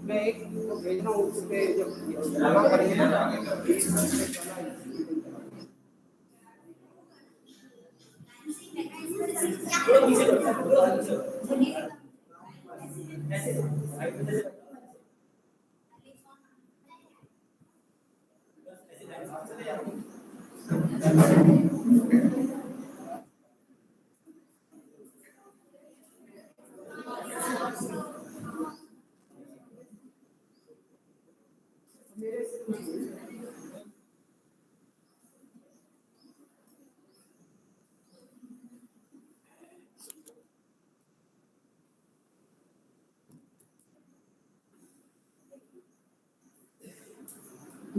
मैं एक तो भेज रहा हूँ उस पे जब जमा करेंगे ना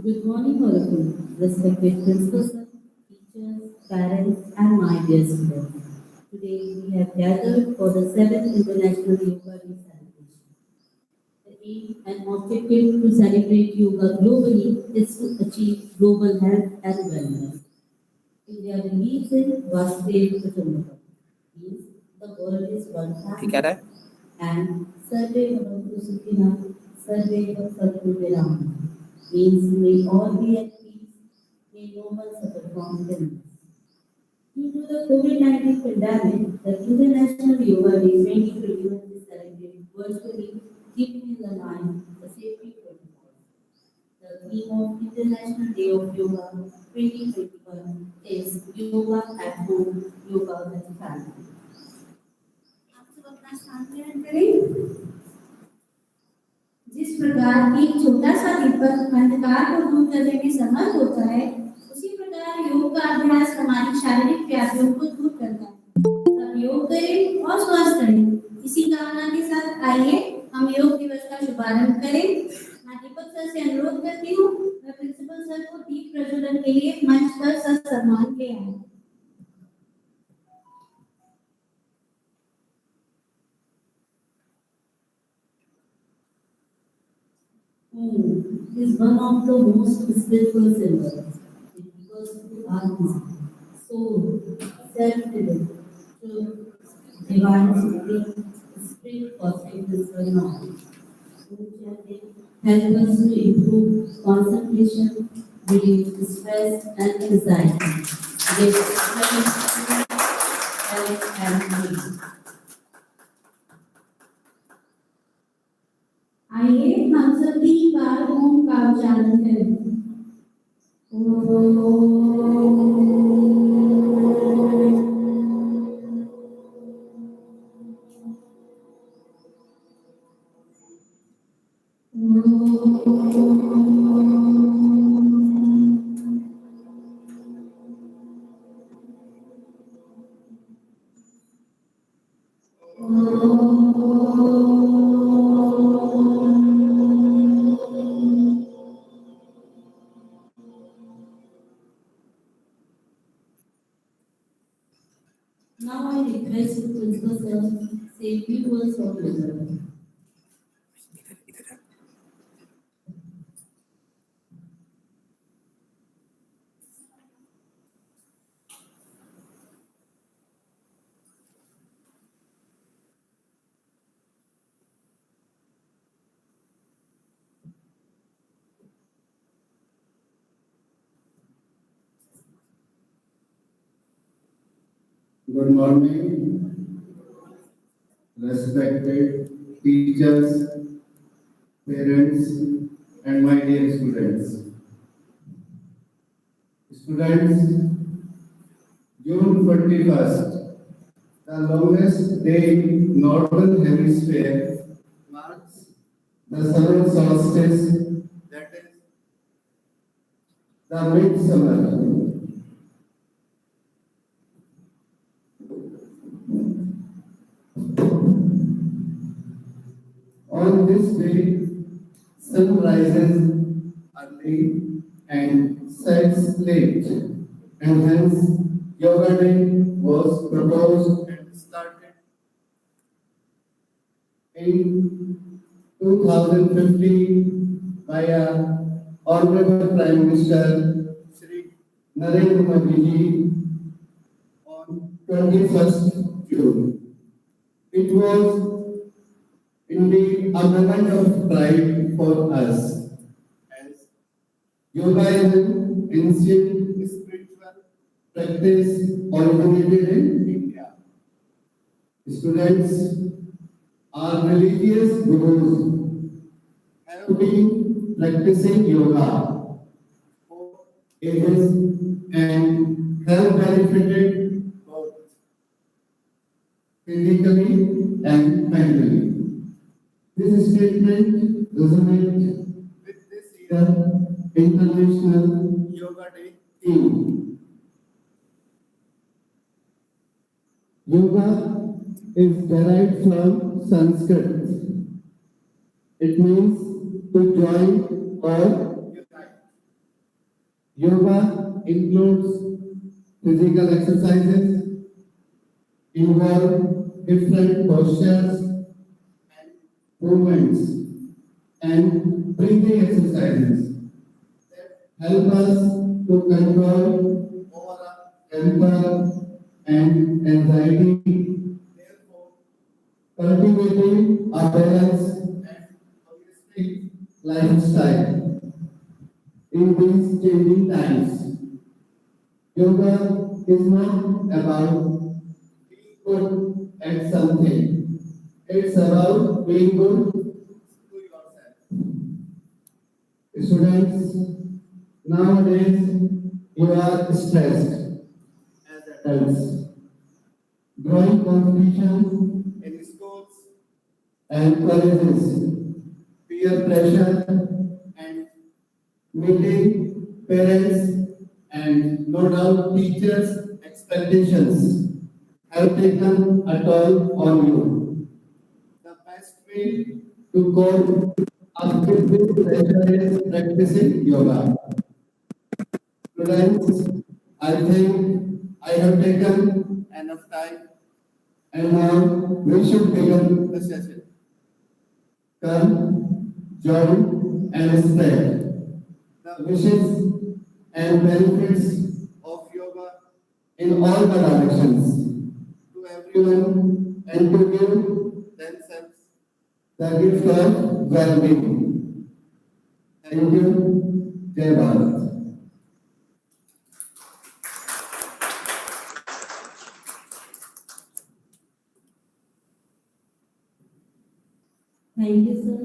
Good morning, all of you, respected principals, teachers, parents, and my dear students. Today we have gathered for the 7th International Yoga Day celebration. The aim and objective to celebrate yoga globally is to achieve global health and wellness. India believes in Vasudeva Kutumbakam, means the world is one family, and Sarve Bhavantu Sukhina, Sarve Bhavantu Viram, means may all be at peace, may no one suffer from illness. Due to the COVID-19 pandemic, the International Yoga Day 2021 is celebrated virtually, keeping in the line the safety protocols. The theme of International Day of Yoga 2021 is Yoga at Home, Yoga with Family. आप सब अपना स्थान ग्रहण करें। जिस प्रकार एक छोटा सा दीपक अंधकार को दूर करने में समर्थ होता है, उसी प्रकार योग का अभ्यास हमारी शारीरिक व्याधियों को दूर करता है। तब योग करें और स्वस्थ रहें। इसी कामना के साथ आइए हम योग दिवस का शुभारंभ करें। मैं दीपक सर से अनुरोध करती हूँ, मैं प्रिंसिपल सर को दीप प्रज्वलन के लिए मंच पर ससम्मान ले आए। Is one of the most spiritual symbols. It refers to Atma, soul, self-living, truth, divine supreme, spirit cosmic physical knowledge. Help us to improve concentration, reduce stress and anxiety, give strength, health and peace. आइए हम सब 3 बार ओम का उच्चारण करें। Now I request the principal sir say few words of wisdom. Good morning, respected teachers, parents, and my dear students. Students, June 21st, the longest day in Northern Hemisphere, marks the summer solstice, that is the midsummer. On this day, sun rises early and sets late, and hence Yoga Day was proposed and started in 2015 by our Honorable Prime Minister Shri Narendra Modi ji on 21st June. It was indeed a moment of pride for us, as yoga is an ancient spiritual practice originated in India. Students are religious gurus have been practicing yoga for ages and have benefited both physically and mentally. This statement resonates with this year's International Yoga Day theme. Yoga is derived from Sanskrit. It means to join or unite. Yoga includes physical exercises, involve different postures and movements, and breathing exercises that help us to control our temper and anxiety, therefore cultivating a balanced and holistic lifestyle in these changing times. Yoga is not about being good at something. It's about being good to yourself. Students, nowadays you are stressed as adults. Growing competition in schools and colleges, peer pressure, and meeting parents and no doubt teachers' expectations have taken a toll on you. The best way to cope up with this pressure is practicing yoga. Students, I think I have taken enough time and now we should begin the session. Come, join, and spread the wishes and benefits of yoga in all the directions to everyone and to give themselves the gift of well-being. Thank you. Jai Bharat. Thank you, sir.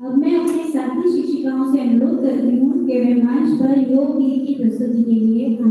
अब मैं अपने साथी शिक्षिकाओं से अनुरोध करती हूँ कि वे मंच पर योग गीत की प्रस्तुति के लिए आएं।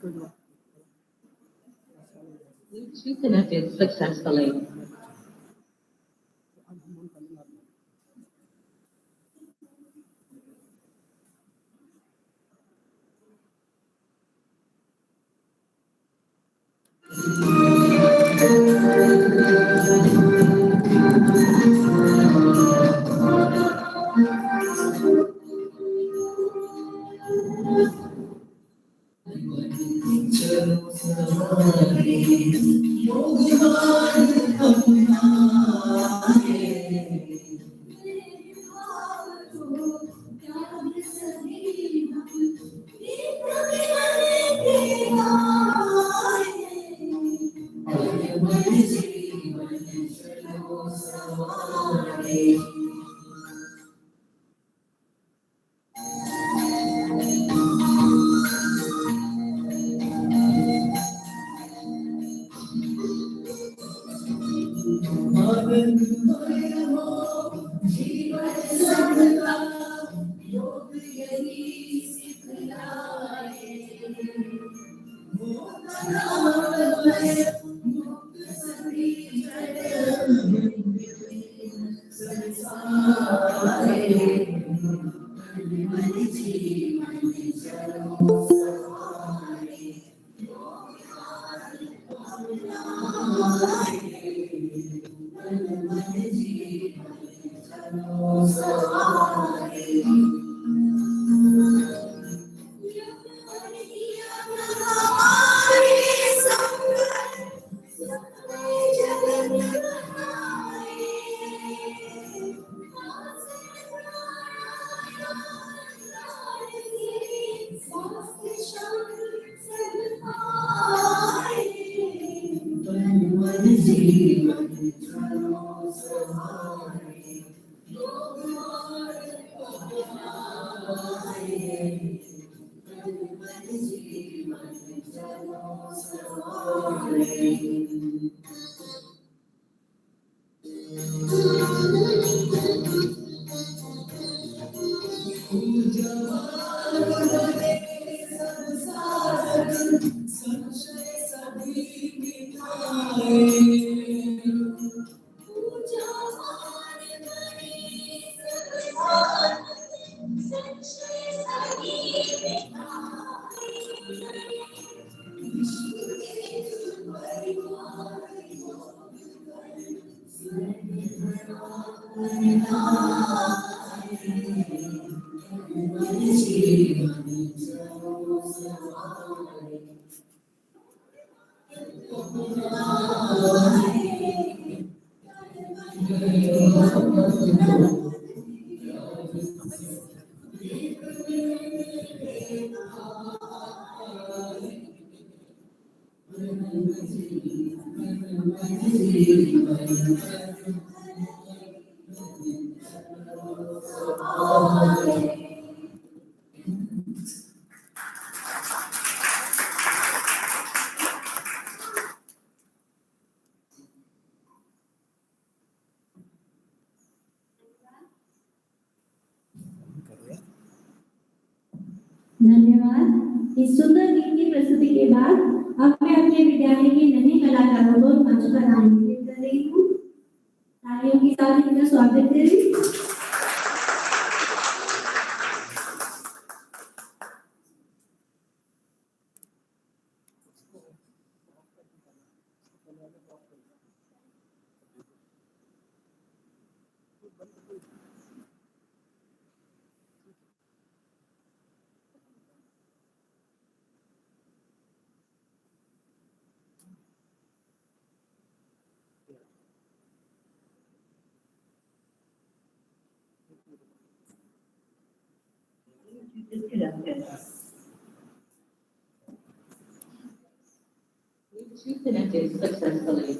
Bluetooth connected successfully. धन्यवाद। इस सुंदर गीत की प्रस्तुति के बाद अब मैं अपने विद्यालय के नन्हे कलाकारों को मंच पर आमंत्रित कर रही हूँ। तालियों के साथ इनका स्वागत करें। Bluetooth connected successfully.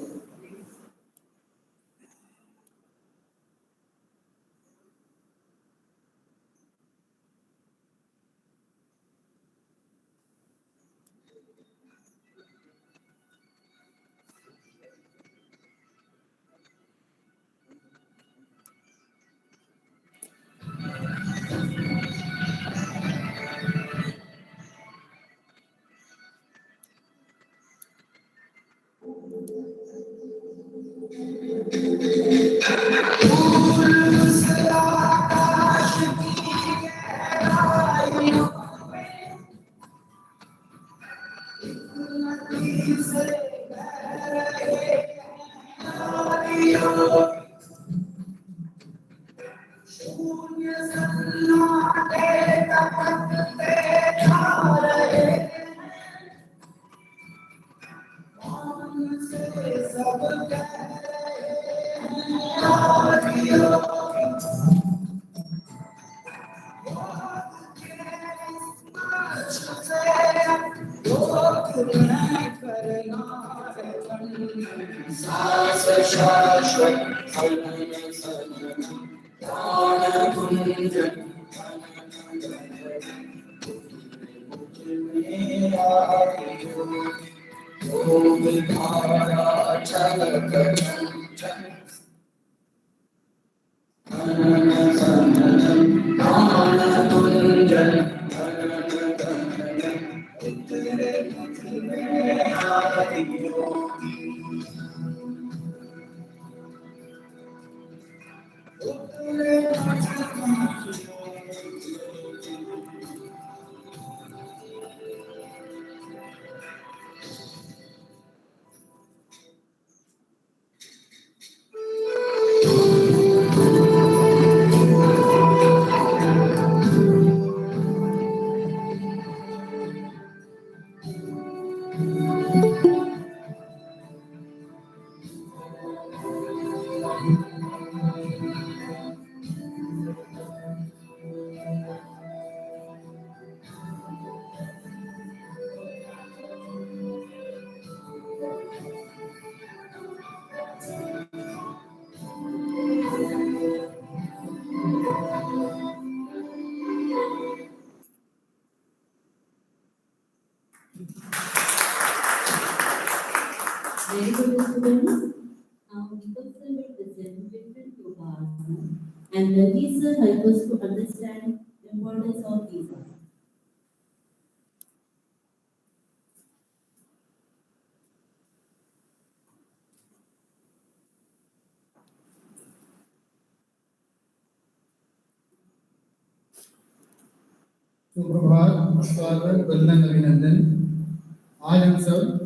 Very good, students. Now, Deepak sir will present different yoga asanas, and these sir help us to understand the importance of these asanas. सुप्रभात, स्वागत, वंदन, अभिनंदन। आज हम सब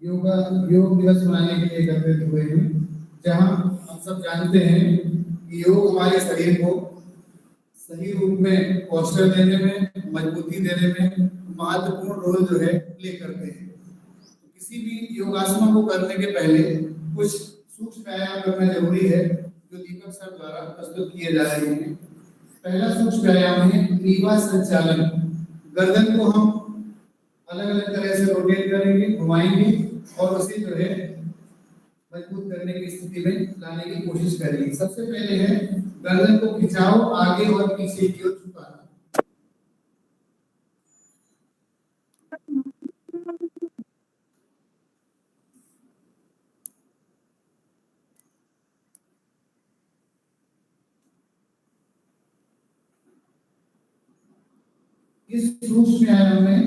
योग दिवस मनाने के लिए एकत्रित हुए हैं, जहां हम सब जानते हैं कि योग हमारे शरीर को सही रूप में पोस्चर देने में, मजबूती देने में महत्वपूर्ण रोल जो है प्ले करते हैं। तो किसी भी योगासनों को करने के पहले कुछ सूक्ष्म व्यायाम करना जरूरी है, जो दीपक सर द्वारा प्रस्तुत किए जा रहे हैं। पहला सूक्ष्म व्यायाम है ग्रीवा संचालन। गर्दन को हम अलग अलग तरह से रोटेट करेंगे, घुमाएंगे और उसे जो है मजबूत करने की स्थिति में लाने की कोशिश करेंगे। सबसे पहले है गर्दन को खिंचाओ, आगे और पीछे की ओर झुकाना। इस सूक्ष्म व्यायाम में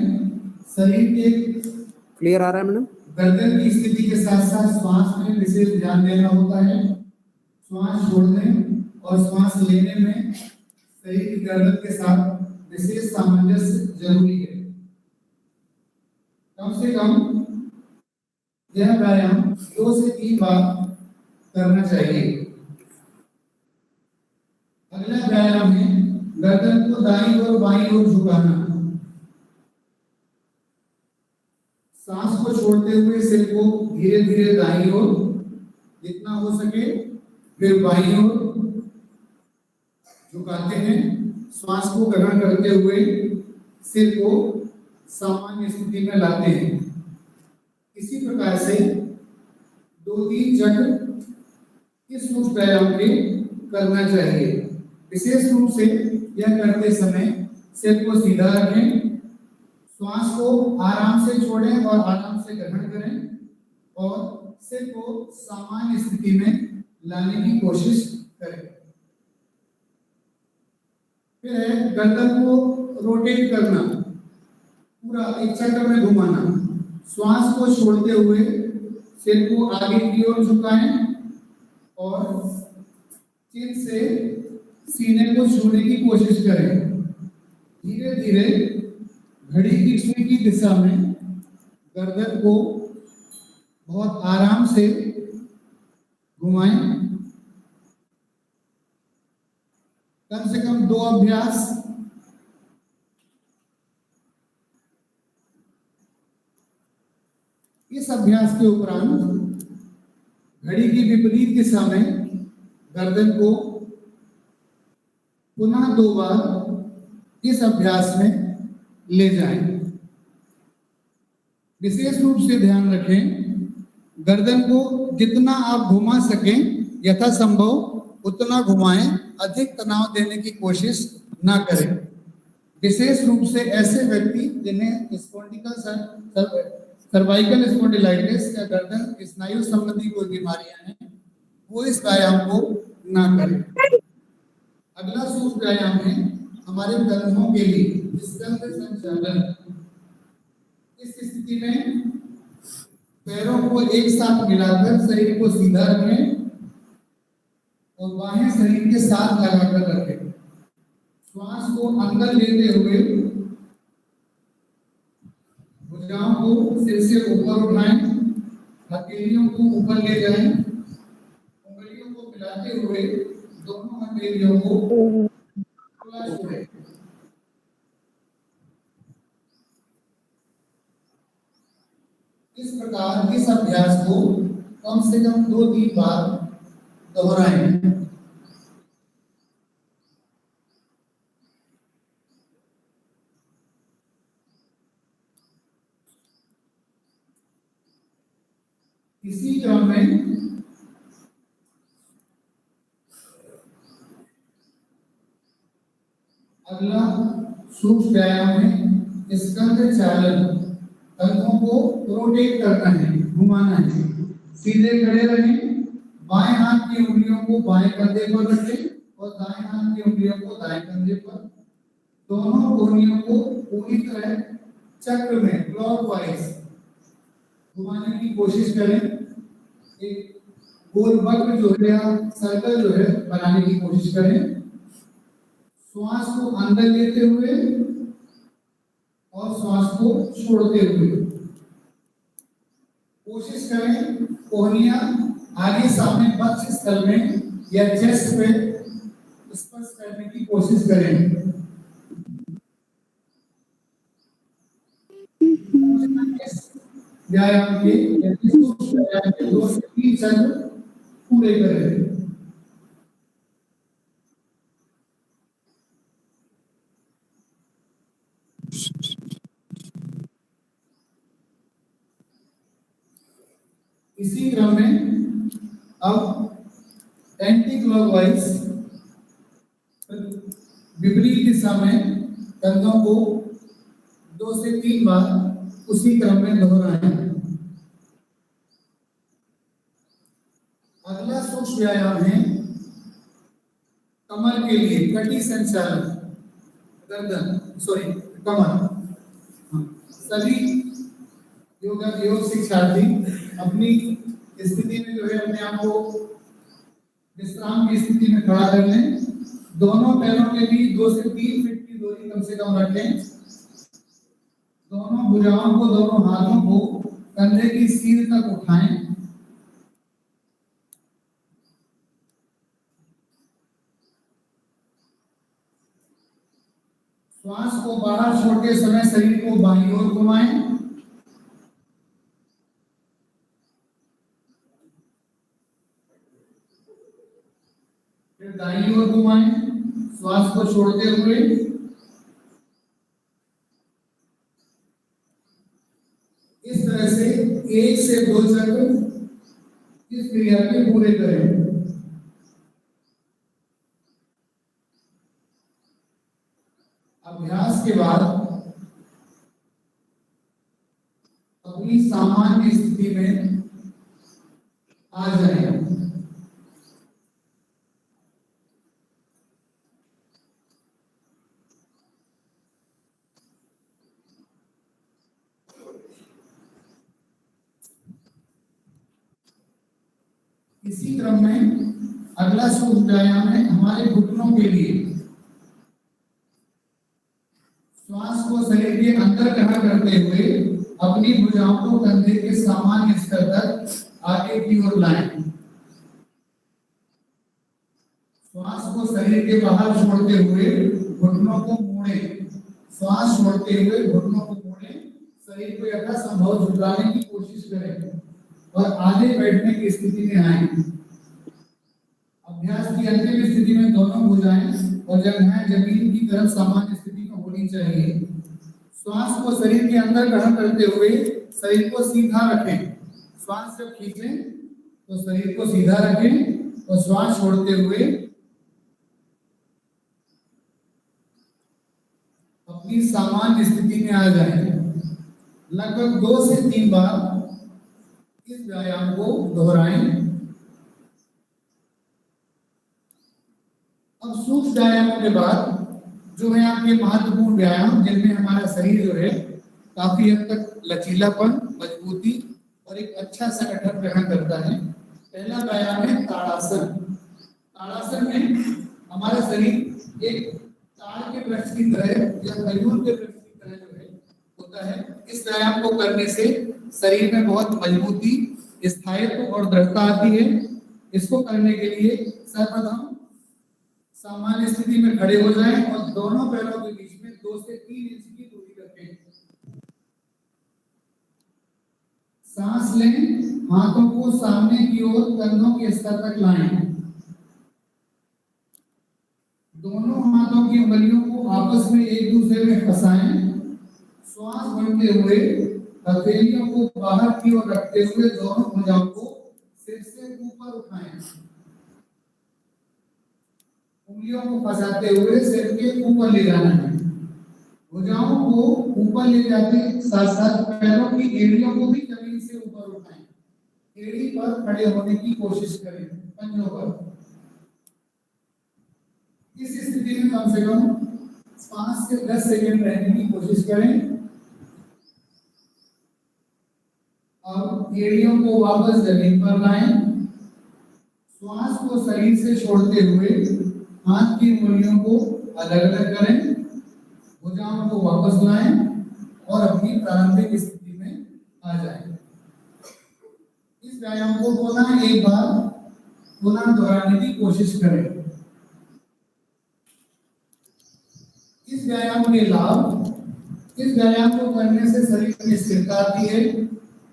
शरीर के क्लियर आ रहा है मैडम? गर्दन की स्थिति के साथ साथ श्वास में विशेष ध्यान देना होता है। श्वास छोड़ने और श्वास लेने में शरीर की गर्दन के साथ विशेष सामंजस्य जरूरी है। कम से कम यह व्यायाम 2 से 3 बार करना चाहिए। अगला व्यायाम है गर्दन को दाईं और बाईं ओर झुकाना। सांस को छोड़ते हुए सिर को धीरे धीरे दाईं ओर, जितना हो सके फिर बाईं ओर झुकाते हैं। श्वास को ग्रहण करते हुए सिर को सामान्य स्थिति में लाते हैं। इसी प्रकार से 2-3 चक्र इस सूक्ष्म व्यायाम के करना चाहिए। विशेष रूप से यह करते समय सिर को सीधा रखें, श्वास को आराम से छोड़ें और आराम से ग्रहण करें और सिर को सामान्य स्थिति में लाने की कोशिश करें। फिर है गर्दन को रोटेट करना, पूरा एक चक्र में घुमाना। श्वास को छोड़ते हुए सिर को आगे की ओर झुकाएं और चिन से सीने को छूने की कोशिश करें। धीरे धीरे घड़ी की सुई की दिशा में गर्दन को बहुत आराम से घुमाएं। कम से कम 2 अभ्यास इस अभ्यास के उपरांत घड़ी की विपरीत दिशा में गर्दन को पुनः 2 बार इस अभ्यास में ले जाएं। विशेष रूप से ध्यान रखें, गर्दन को जितना आप घुमा सकें यथासंभव उतना घुमाएं, अधिक तनाव देने की कोशिश ना करें। विशेष रूप से ऐसे व्यक्ति जिन्हें सर्वाइकल स्पॉन्डिलाइटिस या गर्दन स्नायु संबंधी कोई बीमारियां हैं, वो इस व्यायाम को ना करें। अगला सूक्ष्म व्यायाम है हमारे कंधों के लिए स्कंध संचालन। इस स्थिति में पैरों को एक साथ मिलाकर शरीर को सीधा रखें और बाहें शरीर के साथ लगाकर रखें। श्वास को अंदर लेते हुए भुजाओं को सिर से ऊपर उठाएं, हथेलियों को ऊपर ले जाएं, उंगलियों को मिलाते हुए दोनों हथेलियों को खुला छोड़ें। इस प्रकार इस अभ्यास को कम से कम 2-3 बार दोहराएं। इसी क्रम में अगला सूक्ष्म व्यायाम है स्कंध चालन। कंधों को रोटेट करना है, घुमाना है। सीधे खड़े रहें, बाएं हाथ की उंगलियों को बाएं कंधे पर रखें और दाएं हाथ की उंगलियों को दाएं कंधे पर। दोनों कोहनियों को पूरी तरह चक्र में क्लॉकवाइज घुमाने की कोशिश करें। एक गोल वक्र जो है या सर्कल जो है बनाने की कोशिश करें। श्वास को अंदर लेते हुए और श्वास को छोड़ते हुए कोशिश करें कोहनियां आगे सामने वक्ष स्थल में या चेस्ट पे स्पर्श करने की कोशिश करें। व्यायाम के 2 से 3 चक्र पूरे करें। इसी क्रम में अब एंटी क्लॉकवाइज विपरीत दिशा में कंधों को 2 से 3 बार उसी क्रम में दोहराएं। अगला सूक्ष्म व्यायाम है कमर के लिए कटी संचालन। कमर। सभी योग शिक्षार्थी अपनी स्थिति में जो है अपने आप को विश्राम की स्थिति में खड़ा कर लें। दोनों पैरों के बीच 2 से 3 फीट की दूरी कम से कम रखें। दोनों भुजाओं को, दोनों हाथों को कंधे की सीध तक उठाएं। श्वास को बाहर छोड़ते समय शरीर को बाईं ओर घुमाएं। फिर दाईं ओर घुमाएं, श्वास को छोड़ते हुए। इस तरह से 1 से 2 चक्र इस क्रिया के पूरे करें। अभ्यास के बाद अपनी सामान्य स्थिति में आ जाएं। इसी क्रम में अगला सूक्ष्म व्यायाम है हमारे घुटनों के लिए। श्वास को शरीर के अंदर खड़ा करते हुए अपनी भुजाओं को कंधे के सामान्य स्तर तक आगे की ओर लाएं। श्वास को शरीर के बाहर छोड़ते हुए घुटनों को मोड़ें। श्वास छोड़ते हुए घुटनों को मोड़ें। शरीर को यथासंभव झुकाने की कोशिश करें और आगे बैठने की स्थिति में आए। अभ्यास की अंतिम स्थिति में दोनों भुजाएं और जंघाएं जमीन की तरफ सामान्य स्थिति में होनी चाहिए। श्वास को शरीर के अंदर ग्रहण करते हुए शरीर को सीधा रखें। श्वास जब खींचें तो शरीर को सीधा रखें और श्वास छोड़ते हुए अपनी सामान्य स्थिति में आ जाएं। लगभग 2 से 3 बार इस व्यायाम को दोहराएं। अब सूक्ष्म व्यायामों के बाद जो है आपके महत्वपूर्ण व्यायाम, जिनमें हमारा शरीर जो है काफी हद तक लचीलापन, मजबूती और एक अच्छा संगठन ग्रहण करता है। पहला व्यायाम है ताड़ासन। ताड़ासन में हमारा शरीर एक ताड़ के वृक्ष की तरह या खजूर के वृक्ष की तरह जो है होता है। इस व्यायाम को करने से शरीर में बहुत मजबूती, स्थायित्व और दृढ़ता आती है। इसको करने के लिए सर्वप्रथम सामान्य स्थिति में खड़े हो जाएं और दोनों पैरों के बीच में 2 से 3 इंच की दूरी रखें। सांस लें, हाथों को सामने की ओर कंधों के स्तर तक लाएं। दोनों हाथों की उंगलियों को आपस में एक दूसरे में फंसाएं। श्वास भरते हुए हथेलियों को बाहर की ओर रखते हुए दोनों भुजाओं को सिर से ऊपर उठाएं। उंगलियों को फंसाते हुए सिर के ऊपर ले जाना है। भुजाओं को ऊपर ले जाते साथ साथ पैरों की एड़ियों को भी जमीन से ऊपर उठाएं। एड़ी पर खड़े होने की कोशिश करें, पंजों पर। इस स्थिति में कम से कम 5 से 10 सेकंड रहने की कोशिश करें। अब एड़ियों को वापस जमीन पर लाएं। श्वास को शरीर से छोड़ते हुए हाथ की उंगलियों को अलग अलग करें। भुजाओं को वापस लाएं और अपनी प्रारंभिक स्थिति में आ जाएं। इस व्यायाम को पुनः एक बार पुनः दोहराने की कोशिश करें। इस व्यायाम के लाभ, इस व्यायाम को करने से शरीर में स्थिरता आती है।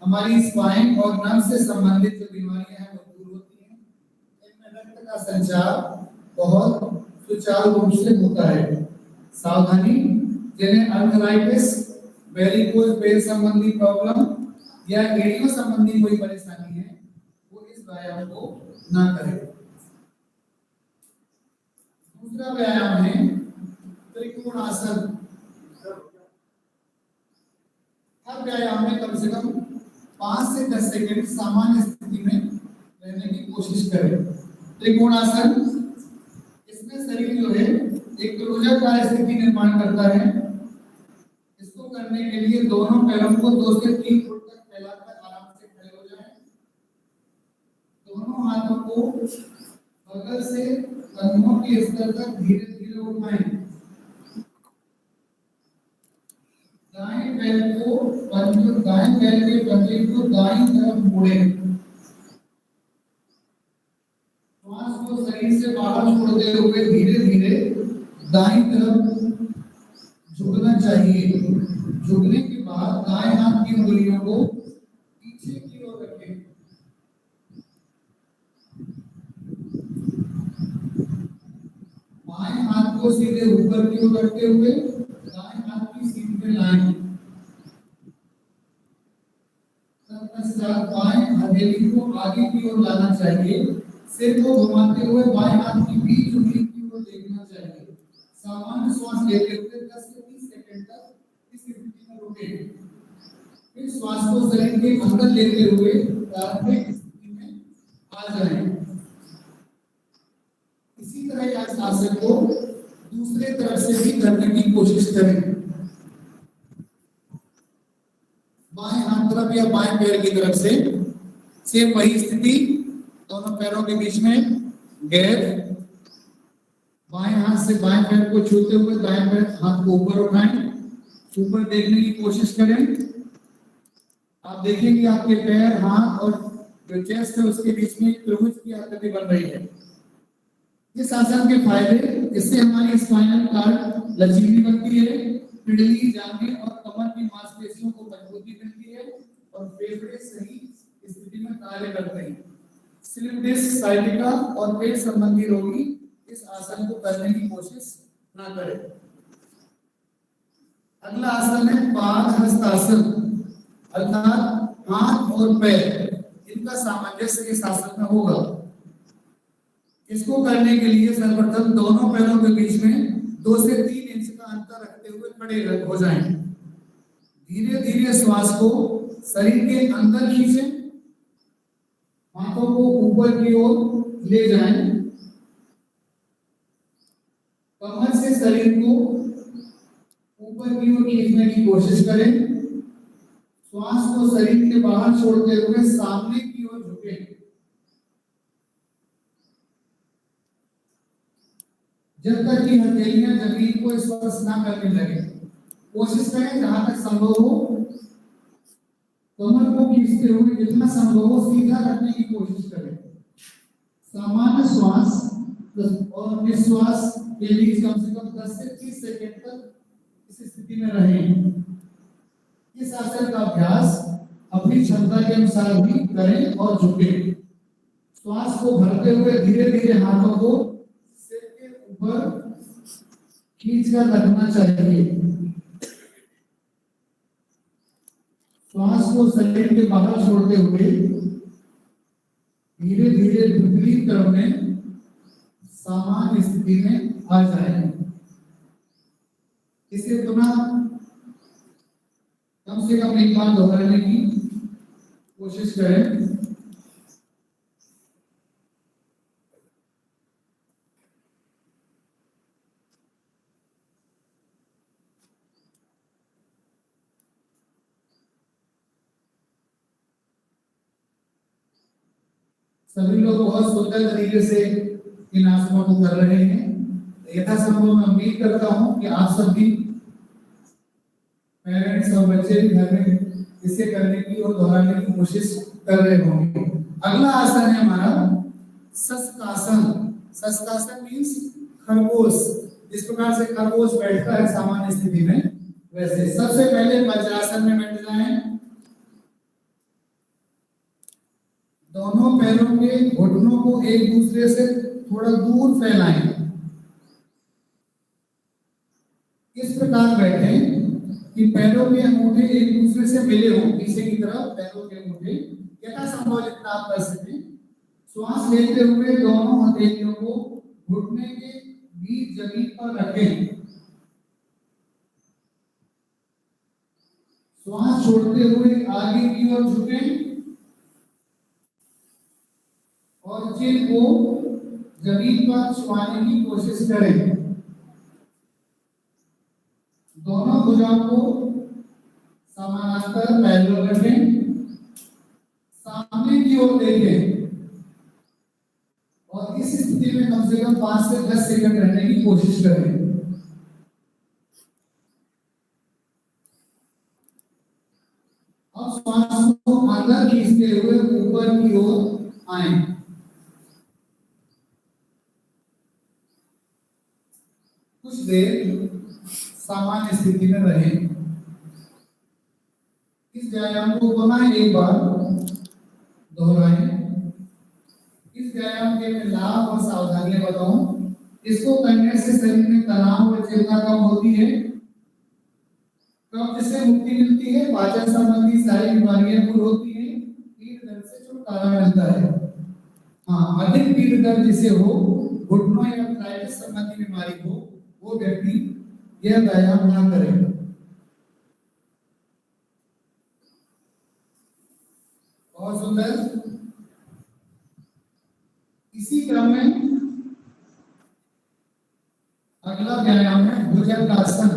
हमारी स्पाइन और नर्व से संबंधित जो बीमारियां हैं वो दूर होती हैं। इनमें रक्त का संचार बहुत सुचारू रूप से होता है। सावधानी, जिन्हें आर्थराइटिस, वेरिकोज वेन संबंधी प्रॉब्लम या एड़ियों संबंधी कोई परेशानी है, वो इस व्यायाम को ना करें। दूसरा व्यायाम है त्रिकोणासन। हर व्यायाम में कम से कम 5 से 10 सेकंड सामान्य स्थिति में रहने की कोशिश करें। त्रिकोणासन, इसमें शरीर जो है एक त्रिभुजाकार स्थिति निर्माण करता है। इसको करने के लिए दोनों पैरों को 2 से 3 फुट तक फैलाकर आराम से खड़े हो जाएं। दोनों हाथों को बगल से कंधों के स्तर तक धीरे धीरे उठाएं। दाएं पैर के पंजे को दाईं तरफ मोड़ें। श्वास को शरीर से बाहर छोड़ते हुए धीरे धीरे दाईं तरफ झुकना चाहिए। झुकने के बाद दाएं हाथ की उंगलियों को पीछे की ओर रखें। बाएं हाथ को सीधे ऊपर की ओर रखते हुए दाएं हाथ की सीध पे लाएं। तत्पश्चात बाएं हथेली को आगे की ओर लाना चाहिए। सिर को घुमाते हुए बाएं हाथ की बीच उंगली की ओर देखना चाहिए। सामान्य श्वास लेते हुए 10 से 30 सेकंड तक इस स्थिति में रुकें। फिर श्वास को शरीर के अंदर लेते हुए प्रारंभिक स्थिति में आ जाएं। इसी तरह इस आसन को दूसरे तरफ से भी करने की कोशिश करें। बाएं हाथ तरफ या बाएं पैर की तरफ से सेम वही स्थिति, दोनों पैरों के बीच में गैप। बाएं हाथ से बाएं पैर को छूते हुए दाएं पैर हाथ को ऊपर उठाएं। ऊपर देखने की कोशिश करें। आप देखेंगे आपके पैर, हाथ और जो चेस्ट है उसके बीच में त्रिभुज की आकृति बन रही है। इस आसन के फायदे, इससे हमारी स्पाइनल कॉर्ड लचीली बनती है। पिंडली, जांघें और कमर की मांसपेशियों को मजबूत स्लिप डिस्क, साइटिका और पेट संबंधी रोगी इस आसन को करने की कोशिश ना करें। अगला आसन है पादहस्त आसन, अर्थात हाथ और पैर इनका सामंजस्य इस आसन में होगा। इसको करने के लिए सर्वप्रथम दोनों पैरों के बीच में 2 से 3 इंच का अंतर रखते हुए खड़े हो जाएं। धीरे धीरे श्वास को शरीर के अंदर खींचें, हाथों को ऊपर की ओर ले जाएं, कमर से शरीर को ऊपर की ओर खींचने की कोशिश करें। श्वास को शरीर के बाहर छोड़ते हुए सामने की ओर झुकें। जब तक कि हथेलियां जमीन को स्पर्श ना करने लगे, कोशिश करें जहां तक संभव हो कमर को खींचते हुए जितना संभव हो सीधा रखने की कोशिश करें। सामान्य श्वास और निश्वास के बीच कम से कम 10 से 30 सेकंड तक इस स्थिति में रहें। इस आसन का अभ्यास अपनी क्षमता के अनुसार भी करें और झुकें। श्वास को भरते हुए धीरे धीरे हाथों को सिर के ऊपर खींचकर रखना चाहिए। श्वास को शरीर के बाहर छोड़ते हुए धीरे धीरे विपरीत क्रम में सामान्य स्थिति में आ जाए। इसे पुनः कम से कम एक बार दोहराने की कोशिश करें। सभी लोग बहुत सुंदर तरीके से इन आसनों को कर रहे हैं। यथासंभव मैं उम्मीद करता हूं कि आप सब भी पेरेंट्स और बच्चे भी घर में इसे करने की और दोहराने की कोशिश कर रहे होंगे। अगला आसन है हमारा शशकासन। शशकासन मीन्स खरगोश। इस प्रकार से खरगोश बैठता है सामान्य स्थिति में, वैसे सबसे पहले वज्रासन में बैठ जाएं। दोनों पैरों के घुटनों को एक दूसरे से थोड़ा दूर फैलाएं। इस प्रकार बैठें कि पैरों के अंगूठे एक दूसरे से मिले हों, पीछे की तरफ पैरों के अंगूठे यथासंभव जितना आप कर सकें। श्वास लेते हुए दोनों हथेलियों को घुटने के बीच जमीन पर रखें। श्वास छोड़ते हुए आगे की ओर झुकें और चिन को जमीन पर छुआने की कोशिश करें। दोनों भुजाओं को समानांतर पैरेलल रखें, सामने की ओर देखें और इस स्थिति में कम से कम 5 से 10 सेकंड रहने की कोशिश करें। अब श्वास को अंदर खींचते हुए ऊपर की ओर आए। कुछ देर सामान्य स्थिति में रहें। इस व्यायाम को पुनः एक बार दोहराएं। इस व्यायाम के मैं लाभ और सावधानियां बताऊं। इसको करने से शरीर में तनाव और चिंता कम होती है, कब्ज से मुक्ति मिलती है, पाचन संबंधी सारी बीमारियां दूर होती है, पीठ दर्द से छुटकारा मिलता है। हाँ, अधिक पीठ दर्द जिसे हो, घुटनों या आर्थराइटिस संबंधी बीमारी हो, वो व्यक्ति यह व्यायाम ना करें। बहुत सुंदर। इसी क्रम में अगला व्यायाम है भुजंगासन।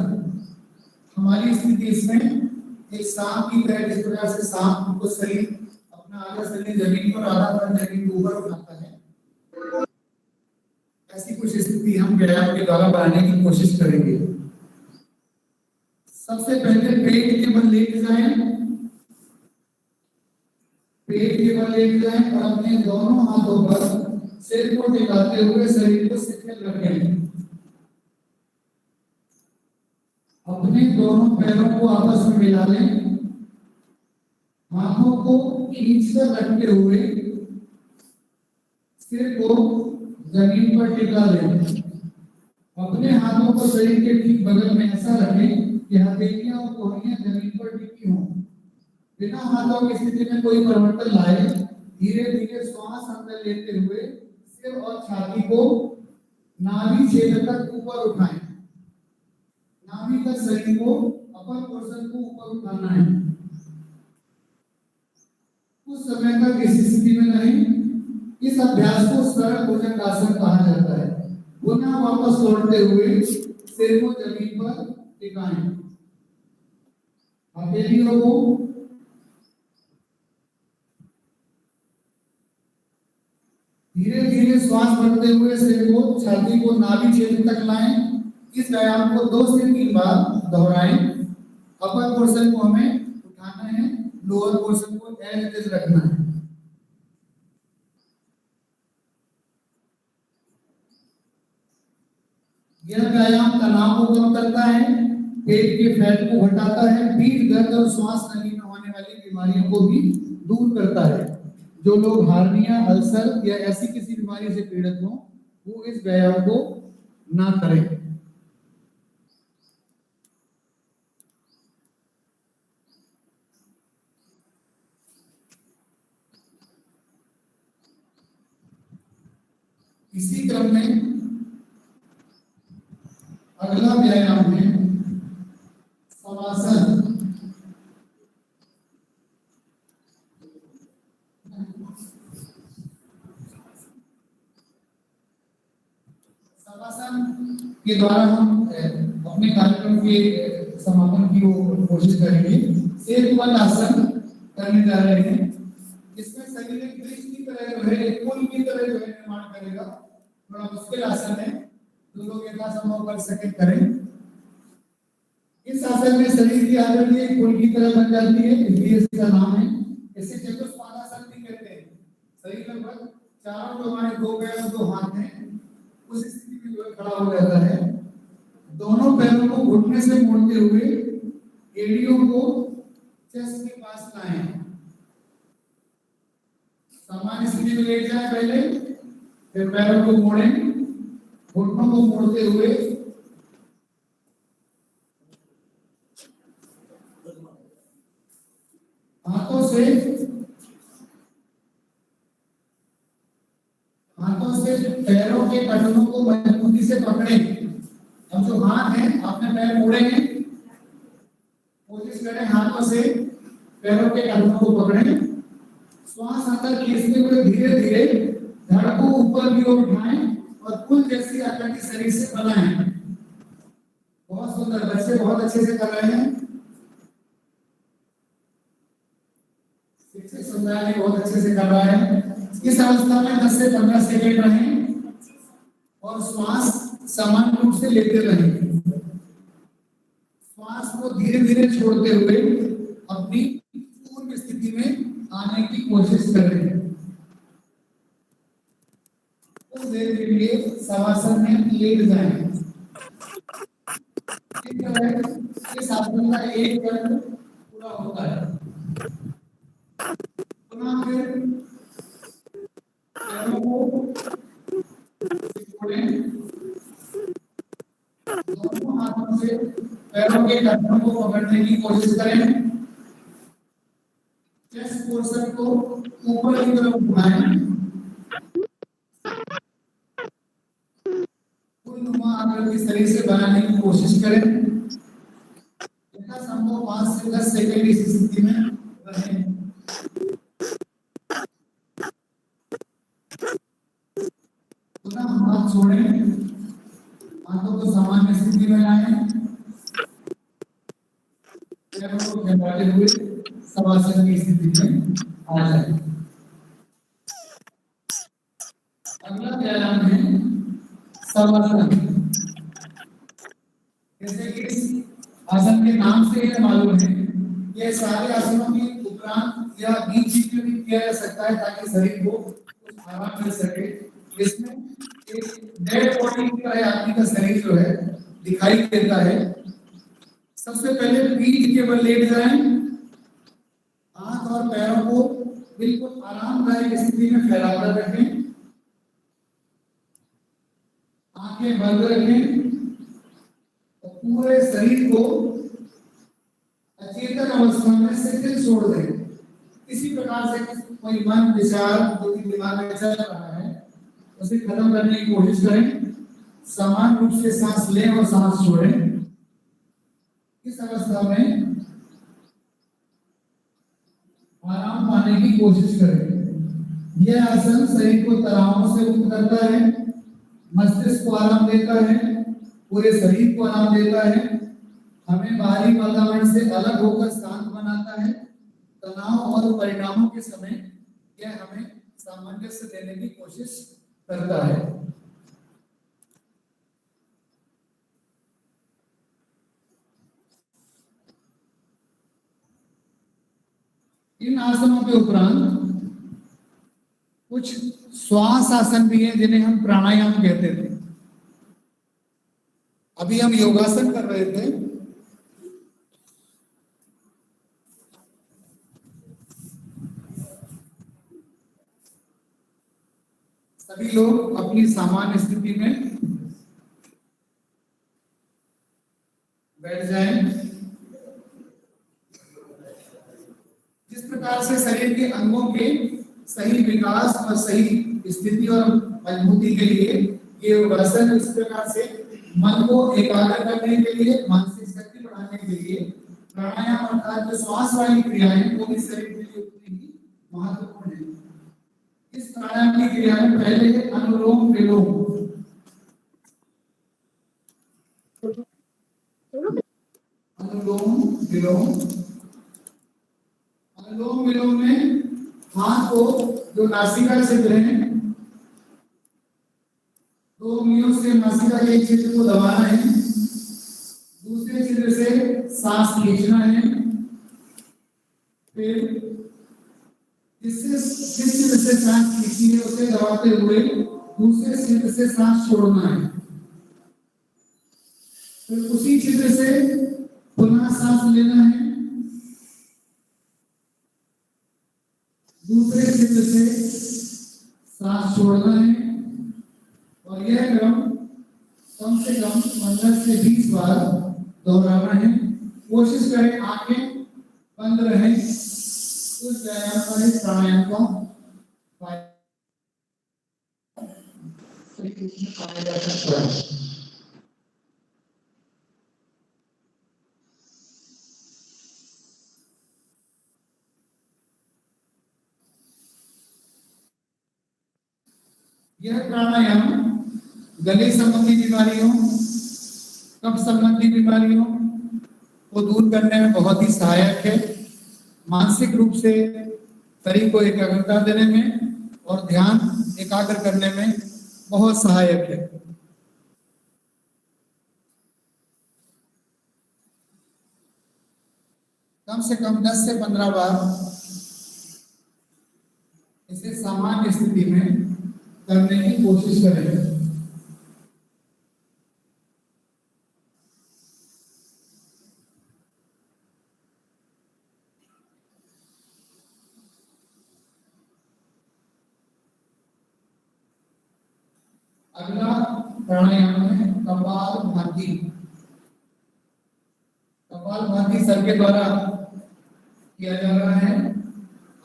हमारी स्थिति इसमें एक सांप की तरह, जिस प्रकार से सांप को शरीर अपना आधा शरीर जमीन पर आधा पर जमीन के ऊपर उठाता है, ऐसी कुछ स्थिति हम व्यायाम के द्वारा बनाने की कोशिश करेंगे। सबसे पहले पेट के बल लेट जाएं। पेट के बल लेट जाएं और अपने दोनों हाथों पर सिर को टिकाते हुए शरीर को शिथिल रखें। अपने दोनों पैरों को आपस में मिला लें। हाथों को खींचकर रखते हुए सिर को जमीन पर टिका लें। अपने हाथों को शरीर के ठीक बगल में ऐसा रखें कि हथेलियां और कोहनियां जमीन पर टिकी हों। बिना हाथों की स्थिति में कोई परिवर्तन लाए धीरे धीरे श्वास अंदर लेते हुए सिर और छाती को नाभि क्षेत्र तक ऊपर उठाएं। नाभि तक शरीर को अपर पोर्शन को ऊपर उठाना है। कुछ समय तक इस स्थिति में रहें। इस अभ्यास को सरल भुजंगासन कहा जाता है। पुनः वापस लौटते हुए सिर को जमीन पर टिकाएं। हथेलियों को धीरे धीरे श्वास भरते हुए सिर को छाती को नाभि क्षेत्र तक लाएं। इस व्यायाम को 2 से 3 बार दोहराएं। अपर पोर्शन को हमें उठाना है, लोअर पोर्शन को एज इट इज रखना है। यह व्यायाम तनाव को कम करता है, पेट के फैट को घटाता है, पीठ दर्द और श्वास नली में होने वाली बीमारियों को भी दूर करता है। जो लोग हार्निया, अल्सर या ऐसी किसी बीमारी से पीड़ित हों वो इस व्यायाम को ना करें। इसी क्रम में अगला व्यायाम है शवासन। शवासन के द्वारा हम अपने कार्यक्रम के समापन की कोशिश करेंगे। सेतुबंध आसन करने जा रहे हैं। इसमें शरीर एक ब्रिज की तरह जो है, एक पुल की तरह जो है निर्माण करेगा। थोड़ा मुश्किल आसन है, जो लोग यथासंभव कर सके करें। इस आसन में शरीर की आकृति एक पुल की तरह बन जाती है, इसलिए इसका नाम है। इसे चतुष्पादासन भी कहते हैं। शरीर लगभग चारों जो हमारे 2 पैर और 2 हाथ हैं उस स्थिति में जो खड़ा हो जाता है। दोनों पैरों को घुटने से मोड़ते हुए एड़ियों को चेस्ट के पास लाएं। सामान्य स्थिति में लेट जाए पहले, फिर पैरों को मोड़ें, घुटनों को मोड़ते हुए हाथों से पैरों के कटनों को मजबूती से पकड़ें। अब जो हाथ हैं आपने पैर मोड़े हैं, कोशिश करें हाथों से पैरों के कटनों को पकड़ें। श्वास अंदर खींचते हुए धीरे धीरे धड़ को ऊपर की ओर उठाएं और पुल जैसी आकृति शरीर से बनाएं। बहुत सुंदर, बच्चे बहुत अच्छे से कर रहे हैं। शिक्षक समुदाय बहुत अच्छे से कर रहा है। इस अवस्था में 10 से 15 सेकंड रहें और श्वास समान रूप से लेते रहें। श्वास को धीरे धीरे छोड़ते हुए अपनी पूर्व स्थिति में आने की कोशिश करें। कुछ देर के लिए शवासन में लेट जाएं। इस आसन का एक चक्र पूरा होता है। पुनः फिर पैरों को जोड़ें। दोनों हाथों से पैरों के कटों को पकड़ने की कोशिश करें। चेस्ट पोर्शन को ऊपर की तरफ उठाएं। फुलनुमा आकृति शरीर से बनाने की कोशिश करें। यथासंभव 5 से 10 सेकंड इस स्थिति में रहें। पुनः हाथ छोड़ें, हाथों को सामान्य स्थिति में लाएं, पैरों को फैलाते हुए शवासन की स्थिति में आ जाएं। अगला व्यायाम है शवासन। जैसे कि इस आसन के नाम से यह मालूम है, ये सारे आसनों की उपरांत या बीच बीच में भी किया जा सकता है ताकि शरीर को कुछ आराम मिल सके। इसमें एक डेड बॉडी की तरह आदमी का शरीर जो है दिखाई देता है। सबसे पहले पीठ के बल लेट जाएं। हाथ और पैरों को बिल्कुल आरामदायक स्थिति में फैलाकर रखें। आंखें बंद रखें और पूरे शरीर को अचेतन अवस्था में शिथिल छोड़ दें। किसी प्रकार से कोई मन विचार जो कि दिमाग में चल रहा है उसे खत्म करने की कोशिश करें। समान रूप से सांस लें और सांस छोड़ें। इस अवस्था में आराम पाने की कोशिश करें। यह आसन शरीर को तनावों से मुक्त करता है, मस्तिष्क को आराम देता है, पूरे शरीर को आराम देता है, हमें बाहरी वातावरण से अलग होकर शांत बनाता है। तनाव और परिणामों के समय यह हमें सामंजस्य देने की कोशिश करता है। इन आसनों के उपरांत कुछ श्वास आसन भी हैं जिन्हें हम प्राणायाम कहते थे। अभी हम योगासन कर रहे थे। सभी लोग अपनी सामान्य स्थिति में बैठ जाएं। जिस प्रकार से शरीर के अंगों के सही विकास और सही स्थिति और मजबूती के लिए ये योगासन, इस प्रकार से मन को एकाग्र करने के लिए, मानसिक शक्ति बढ़ाने के लिए प्राणायाम अर्थात जो श्वास वाली क्रियाएं वो भी शरीर के लिए उतनी ही महत्वपूर्ण है। इस प्राणायाम की क्रिया में पहले है अनुलोम विलोम। अनुलोम विलोम। अनुलोम विलोम में हाथ को जो नासिका छिद्र है, दो उंगलियों से नासिका के एक छिद्र को दबाना है, दूसरे छिद्र से सांस खींचना है, फिर जिस छिद्र से सांस खींची है उसे दबाते हुए दूसरे छिद्र से सांस छोड़ना है, फिर उसी छिद्र से पुनः सांस लेना है, दूसरे छिद्र से सांस छोड़ना है और यह क्रम कम से कम 15 से 20 बार दोहराना है। कोशिश करें आंखें बंद रहें। उस व्यायाम का इस प्राणायाम का पाया जा सकता है। यह प्राणायाम गले संबंधी बीमारियों, कफ संबंधी बीमारियों को दूर करने में बहुत ही सहायक है। मानसिक रूप से शरीर को एकाग्रता देने में और ध्यान एकाग्र करने में बहुत सहायक है। कम से कम 10 से 15 बार इसे सामान्य स्थिति में करने की कोशिश करें। अगला प्राणायाम है कपालभाति। कपालभाति सर के द्वारा किया जा रहा है।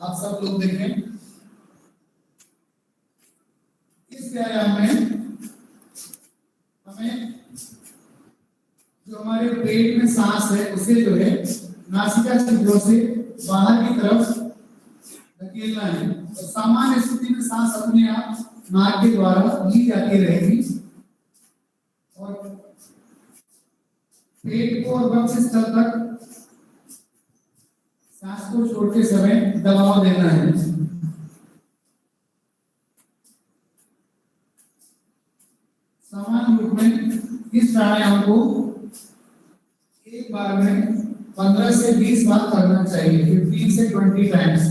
आप सब लोग देखें। इस व्यायाम में हमें जो हमारे पेट में सांस है उसे जो है नासिका छिद्रों से बाहर की तरफ धकेलना है। तो सामान्य स्थिति में सांस अपने आप नाक के द्वारा ली जाती रहेगी और पेट को और वक्ष स्थल तक सांस को छोड़ते समय दबाव देना है। समान रूप में इस प्राणायाम को एक बार में 15 से 20 बार करना चाहिए, 15 से 20 टाइम्स।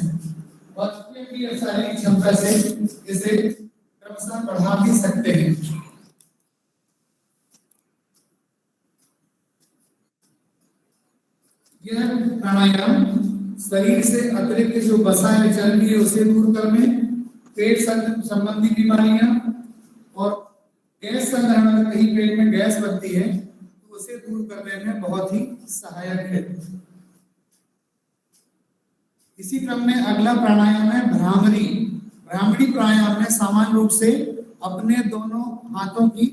और अपनी शारीरिक क्षमता से इसे क्रमशः बढ़ा भी सकते हैं। यह प्राणायाम शरीर से अतिरिक्त जो वसा है चर्बी है उसे दूर करने, पेट संबंधी बीमारियां और गैस संग्रहण, अगर कहीं पेट में गैस बनती है तो उसे दूर करने में बहुत ही सहायक है। इसी क्रम में अगला प्राणायाम है भ्रामरी। भ्रामरी प्राणायाम में सामान्य रूप से अपने दोनों हाथों की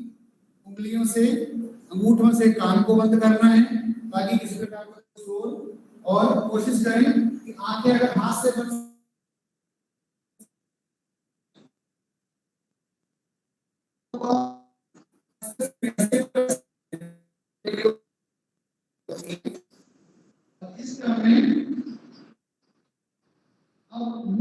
उंगलियों से, अंगूठों से कान को बंद करना है ताकि किसी प्रकार का शोर, और कोशिश करें कि आंखें अगर हाथ से बंद इस क्रम में अब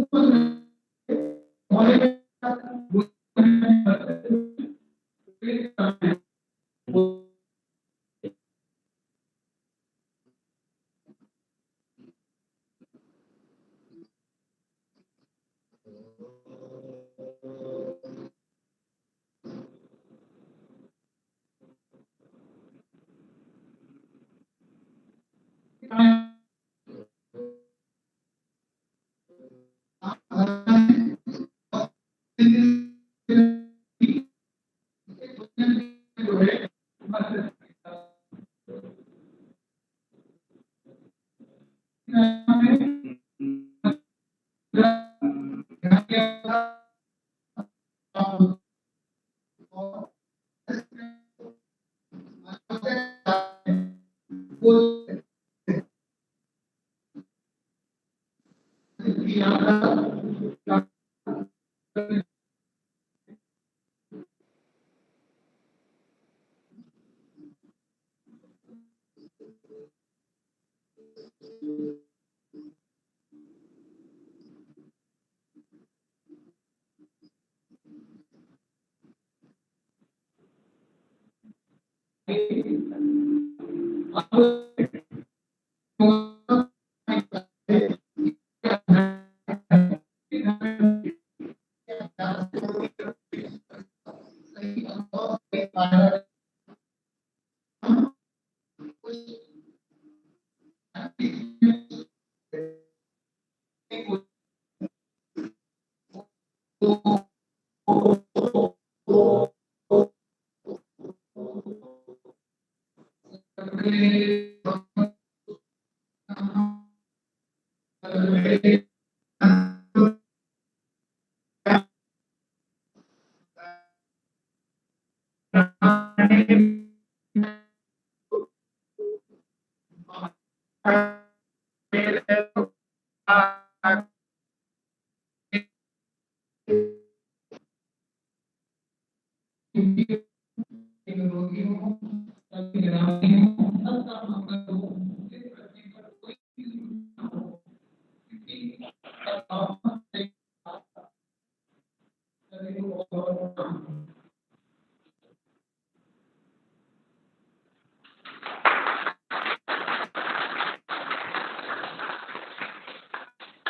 मुंह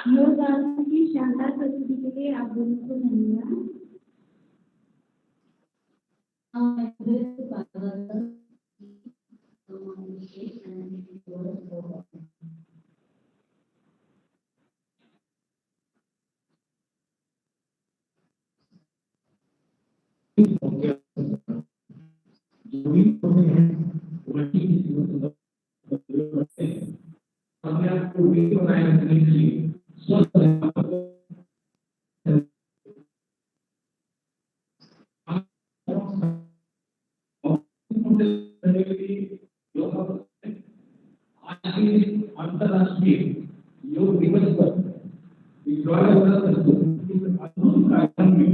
योग आसन की शानदार प्रस्तुति के लिए आप दोनों को धन्यवाद। अंतर्राष्ट्रीय योग दिवस पर अद्भुत कार्यक्रम में